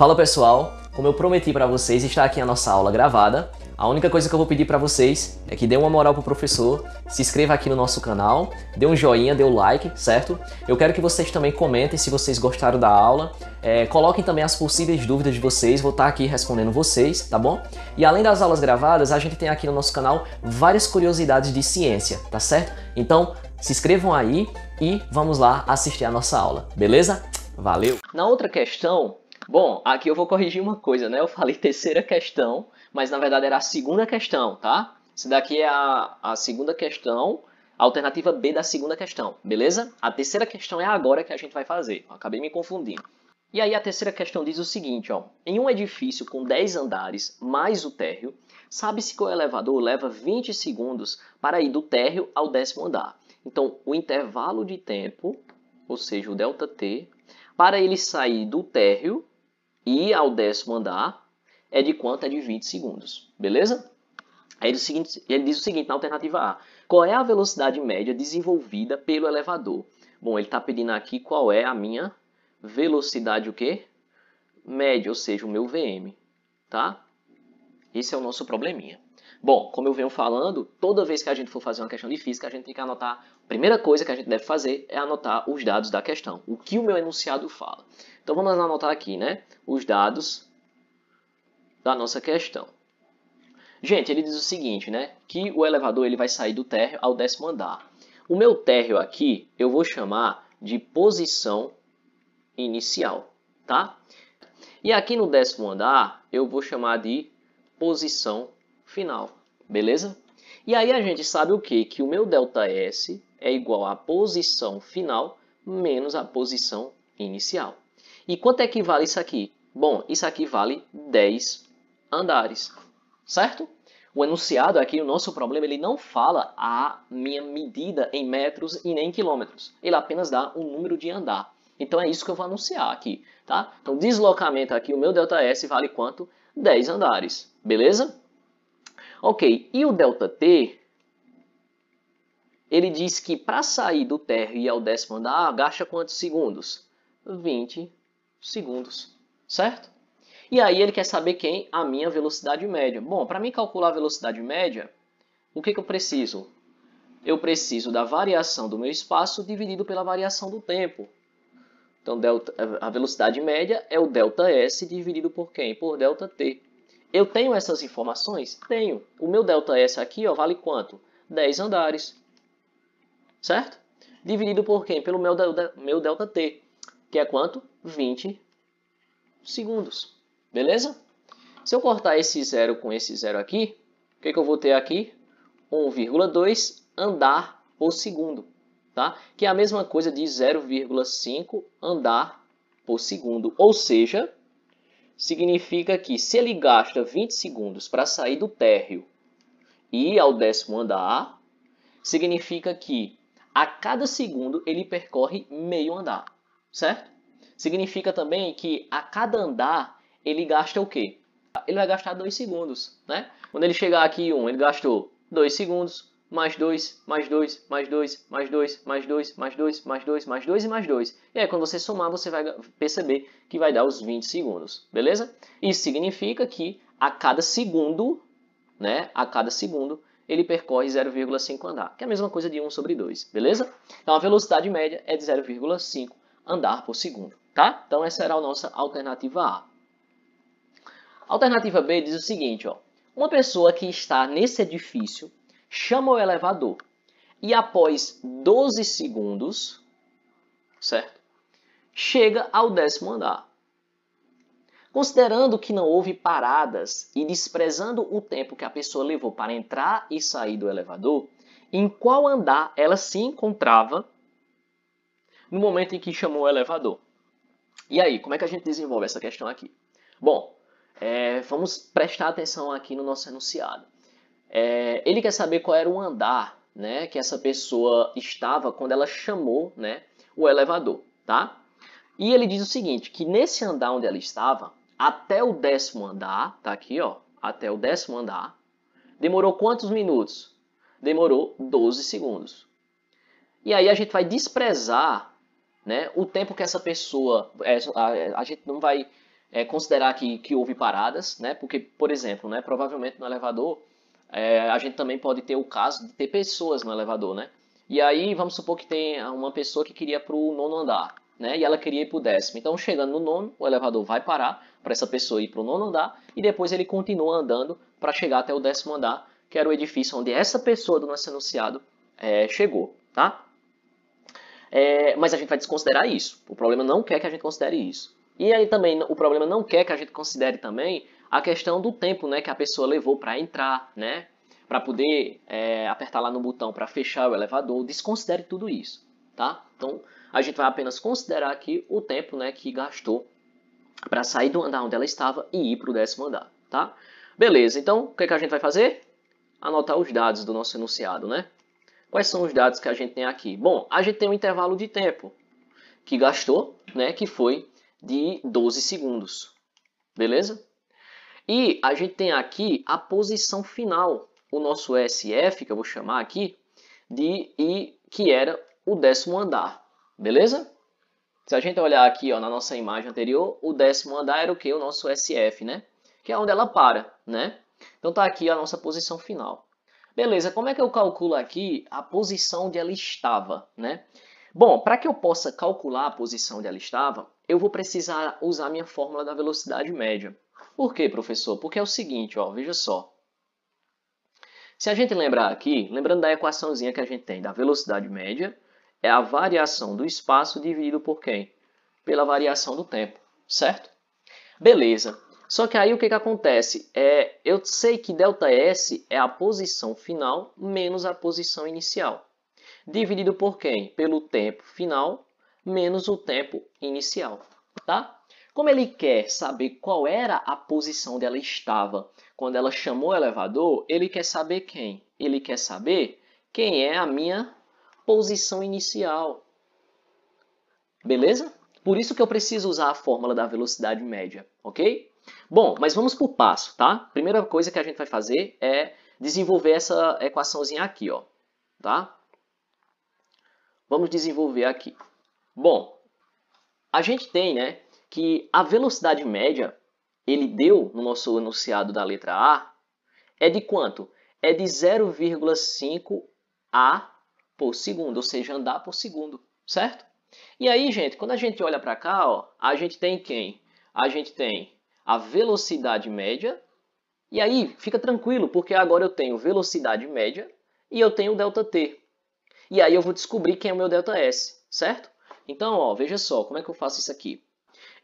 Fala pessoal, como eu prometi para vocês, está aqui a nossa aula gravada. A única coisa que eu vou pedir para vocês é que dê uma moral pro professor, se inscreva aqui no nosso canal, dê um joinha, dê um like, certo? Eu quero que vocês também comentem se vocês gostaram da aula, coloquem também as possíveis dúvidas de vocês, vou estar aqui respondendo vocês, tá bom? E além das aulas gravadas, a gente tem aqui no nosso canal várias curiosidades de ciência, tá certo? Então, se inscrevam aí e vamos lá assistir a nossa aula, beleza? Valeu! Na outra questão, bom, aqui eu vou corrigir uma coisa, né? Eu falei terceira questão, mas na verdade era a segunda questão, tá? Isso daqui é a segunda questão, a alternativa B da segunda questão, beleza? A terceira questão é agora que a gente vai fazer, eu acabei me confundindo. E aí a terceira questão diz o seguinte, ó. Em um edifício com 10 andares mais o térreo, sabe-se que o elevador leva 20 segundos para ir do térreo ao 10º andar. Então, o intervalo de tempo, ou seja, o ΔT, para ele sair do térreo e ir ao 10º andar, é de quanto? É de 20 segundos, beleza? Aí ele diz o seguinte, na alternativa A, qual é a velocidade média desenvolvida pelo elevador? Bom, ele está pedindo aqui qual é a minha velocidade o quê? Média, ou seja, o meu VM, tá? Esse é o nosso probleminha. Bom, como eu venho falando, toda vez que a gente for fazer uma questão de física, a gente tem que anotar, a primeira coisa que a gente deve fazer é anotar os dados da questão, o que o meu enunciado fala. Então vamos anotar aqui, né, os dados da nossa questão. Gente, ele diz o seguinte, né, que o elevador ele vai sair do térreo ao 10º andar. O meu térreo aqui eu vou chamar de posição inicial, tá? E aqui no 10º andar eu vou chamar de posição final, beleza? E aí a gente sabe o quê? Que o meu ΔS é igual à posição final menos a posição inicial. E quanto é que vale isso aqui? Bom, isso aqui vale 10 andares, certo? O enunciado aqui, o nosso problema, ele não fala a minha medida em metros e nem em quilômetros. Ele apenas dá um número de andar. Então é isso que eu vou anunciar aqui, tá? Então deslocamento aqui, o meu ΔS vale quanto? 10 andares, beleza? Ok, e o ΔT, ele diz que para sair do térreo e ir ao 10º andar, gasta quantos segundos? 20 segundos, certo? E aí ele quer saber quem? A minha velocidade média. Bom, para mim calcular a velocidade média, o que eu preciso? Eu preciso da variação do meu espaço dividido pela variação do tempo. Então a velocidade média é o ΔS dividido por quem? Por ΔT. Eu tenho essas informações? Tenho. O meu ΔS aqui ó, vale quanto? 10 andares. Certo? Dividido por quem? Pelo meu ΔT, que é quanto? 20 segundos. Beleza? Se eu cortar esse zero com esse zero aqui, o que eu vou ter aqui? 1,2 andar por segundo. Tá? Que é a mesma coisa de 0,5 andar por segundo. Ou seja, significa que se ele gasta 20 segundos para sair do térreo e ir ao 10º andar, significa que a cada segundo ele percorre meio andar. Certo? Significa também que a cada andar ele gasta o quê? Ele vai gastar 2 segundos, né? Quando ele chegar aqui em 1, ele gastou 2 segundos, mais 2, mais 2, mais 2, mais 2, mais 2, mais 2, mais 2, mais 2 e mais 2. E aí quando você somar, você vai perceber que vai dar os 20 segundos, beleza? Isso significa que a cada segundo, né? A cada segundo, ele percorre 0,5 andar, que é a mesma coisa de 1 sobre 2, beleza? Então a velocidade média é de 0,5 andar por segundo, tá? Então essa era a nossa alternativa A. A alternativa B diz o seguinte, ó. Uma pessoa que está nesse edifício chama o elevador e após 12 segundos, certo? Chega ao 10º andar. Considerando que não houve paradas e desprezando o tempo que a pessoa levou para entrar e sair do elevador, em qual andar ela se encontrava no momento em que chamou o elevador? E aí, como é que a gente desenvolve essa questão aqui? Bom, vamos prestar atenção aqui no nosso enunciado. Ele quer saber qual era o andar, né, que essa pessoa estava quando ela chamou, né, o elevador, tá? E ele diz o seguinte, que nesse andar onde ela estava, até o 10º andar, tá aqui, ó, até o 10º andar, demorou quantos minutos? Demorou 12 segundos. E aí a gente vai desprezar, né, o tempo que essa pessoa, a gente não vai considerar que houve paradas, né? Porque, por exemplo, né, provavelmente no elevador, a gente também pode ter o caso de ter pessoas no elevador, né? E aí, vamos supor que tem uma pessoa que queria para o nono andar, né? E ela queria ir para o 10º. Então, chegando no nono, o elevador vai parar para essa pessoa ir para o nono andar e depois ele continua andando para chegar até o 10º andar, que era o edifício onde essa pessoa do nosso enunciado chegou, tá? Mas a gente vai desconsiderar isso. O problema não quer que a gente considere isso. E aí também o problema não quer que a gente considere também a questão do tempo, né, que a pessoa levou para entrar, né, para poder apertar lá no botão para fechar o elevador. Desconsidere tudo isso, tá? Então a gente vai apenas considerar aqui o tempo, né, que gastou para sair do andar onde ela estava e ir para o 10º andar, tá? Beleza. Então o que a gente vai fazer? Anotar os dados do nosso enunciado, né? Quais são os dados que a gente tem aqui? Bom, a gente tem um intervalo de tempo que gastou, né, que foi de 12 segundos. Beleza? E a gente tem aqui a posição final, o nosso SF, que eu vou chamar aqui, que era o 10º andar. Beleza? Se a gente olhar aqui, ó, na nossa imagem anterior, o 10º andar era o que? O nosso SF, né? Que é onde ela para, né? Então tá aqui a nossa posição final. Beleza, como é que eu calculo aqui a posição onde ela estava, né? Bom, para que eu possa calcular a posição onde ela estava, eu vou precisar usar a minha fórmula da velocidade média. Por quê, professor? Porque é o seguinte, ó, veja só. Se a gente lembrar aqui, lembrando da equaçãozinha que a gente tem da velocidade média, é a variação do espaço dividido por quem? Pela variação do tempo, certo? Beleza. Só que aí o que acontece? Eu sei que ΔS é a posição final menos a posição inicial. Dividido por quem? Pelo tempo final menos o tempo inicial. Tá? Como ele quer saber qual era a posição onde ela estava quando ela chamou o elevador, ele quer saber quem? Ele quer saber quem é a minha posição inicial. Beleza? Por isso que eu preciso usar a fórmula da velocidade média, ok? Bom, mas vamos para o passo, tá? Primeira coisa que a gente vai fazer é desenvolver essa equaçãozinha aqui, ó, tá? Vamos desenvolver aqui. Bom, a gente tem, né, que a velocidade média, ele deu no nosso enunciado da letra A, é de quanto? É de 0,5 A por segundo, ou seja, andar por segundo, certo? E aí, gente, quando a gente olha para cá, ó, a gente tem quem? A gente tem a velocidade média. E aí, fica tranquilo, porque agora eu tenho velocidade média e eu tenho ΔT. E aí eu vou descobrir quem é o meu ΔS, certo? Então, ó, veja só, como é que eu faço isso aqui?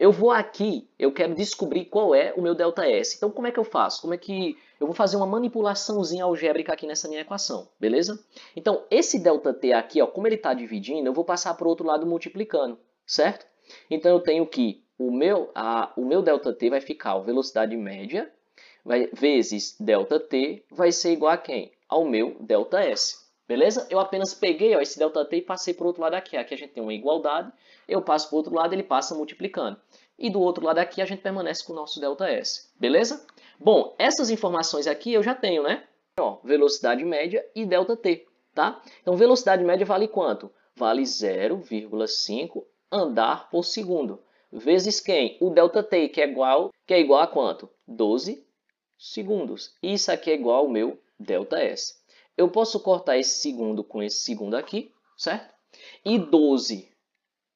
Eu vou aqui, eu quero descobrir qual é o meu ΔS. Então, como é que eu faço? Como é que eu vou fazer uma manipulaçãozinha algébrica aqui nessa minha equação, beleza? Então, esse ΔT aqui, ó, como ele está dividindo, eu vou passar para o outro lado multiplicando, certo? Então, eu tenho que o meu ΔT vai ficar a velocidade média vezes ΔT vai ser igual a quem? Ao meu ΔS. Beleza? Eu apenas peguei, ó, esse ΔT e passei para o outro lado aqui. Aqui a gente tem uma igualdade, eu passo para o outro lado, ele passa multiplicando. E do outro lado aqui a gente permanece com o nosso ΔS. Beleza? Bom, essas informações aqui eu já tenho, né? Ó, velocidade média e ΔT, tá? Então, velocidade média vale quanto? Vale 0,5 andar por segundo. Vezes quem? O ΔT, que é igual a quanto? 12 segundos. Isso aqui é igual ao meu ΔS. Eu posso cortar esse segundo com esse segundo aqui, certo? E 12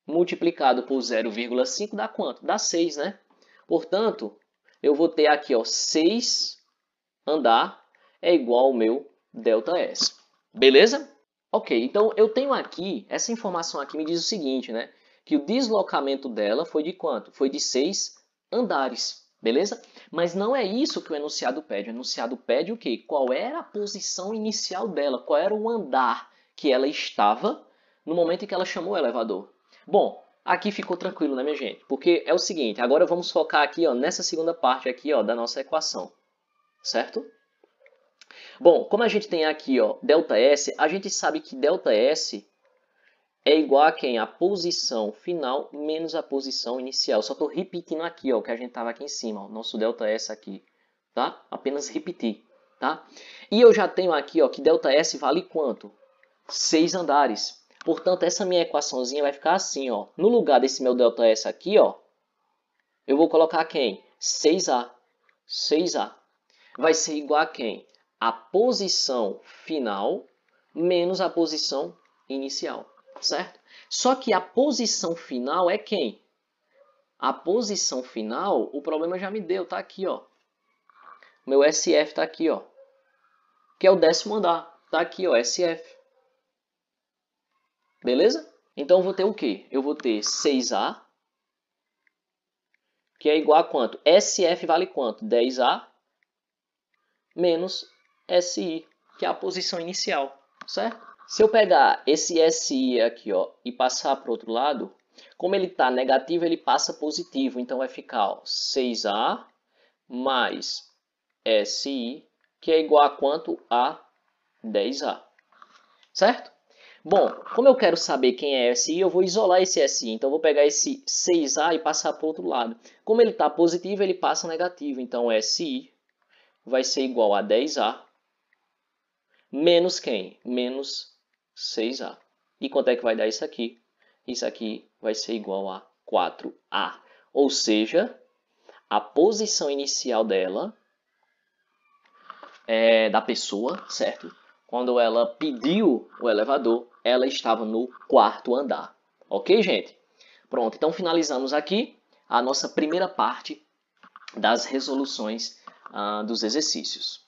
multiplicado por 0,5 dá quanto? Dá 6, né? Portanto, eu vou ter aqui, ó, 6 andar é igual ao meu ΔS. Beleza? Ok, então eu tenho aqui, essa informação aqui me diz o seguinte, né? Que o deslocamento dela foi de quanto? Foi de 6 andares. Beleza? Mas não é isso que o enunciado pede. O enunciado pede o quê? Qual era a posição inicial dela? Qual era o andar que ela estava no momento em que ela chamou o elevador? Bom, aqui ficou tranquilo, né, minha gente? Porque é o seguinte, agora vamos focar aqui, ó, nessa segunda parte aqui, ó, da nossa equação. Certo? Bom, como a gente tem aqui, ó, ΔS, a gente sabe que ΔS é igual a quem? A posição final menos a posição inicial. Só estou repetindo aqui, ó, o que a gente estava aqui em cima, ó, nosso ΔS aqui, tá? Apenas repetir, tá? E eu já tenho aqui, ó, que ΔS vale quanto? 6 andares. Portanto, essa minha equaçãozinha vai ficar assim, ó. No lugar desse meu ΔS aqui, ó, Eu vou colocar quem? 6A. 6A. Vai ser igual a quem? A posição final menos a posição inicial, certo? Só que a posição final é quem? A posição final, o problema já me deu, tá aqui, ó. Meu SF tá aqui, ó. Que é o 10º andar. Tá aqui, ó, SF. Beleza? Então eu vou ter o quê? Eu vou ter 6A, que é igual a quanto? SF vale quanto? 10A menos SI, que é a posição inicial, certo? Se eu pegar esse SI aqui, ó, e passar para o outro lado, como ele está negativo, ele passa positivo. Então vai ficar, ó, 6A mais SI, que é igual a quanto? A 10A, certo? Bom, como eu quero saber quem é SI, eu vou isolar esse SI. Então eu vou pegar esse 6A e passar para o outro lado. Como ele está positivo, ele passa negativo. Então SI vai ser igual a 10A menos quem? Menos 6A. E quanto é que vai dar isso aqui? Isso aqui vai ser igual a 4A. Ou seja, a posição inicial dela, da pessoa, certo? Quando ela pediu o elevador, ela estava no 4º andar. Ok, gente? Pronto, então finalizamos aqui a nossa primeira parte das resoluções dos exercícios.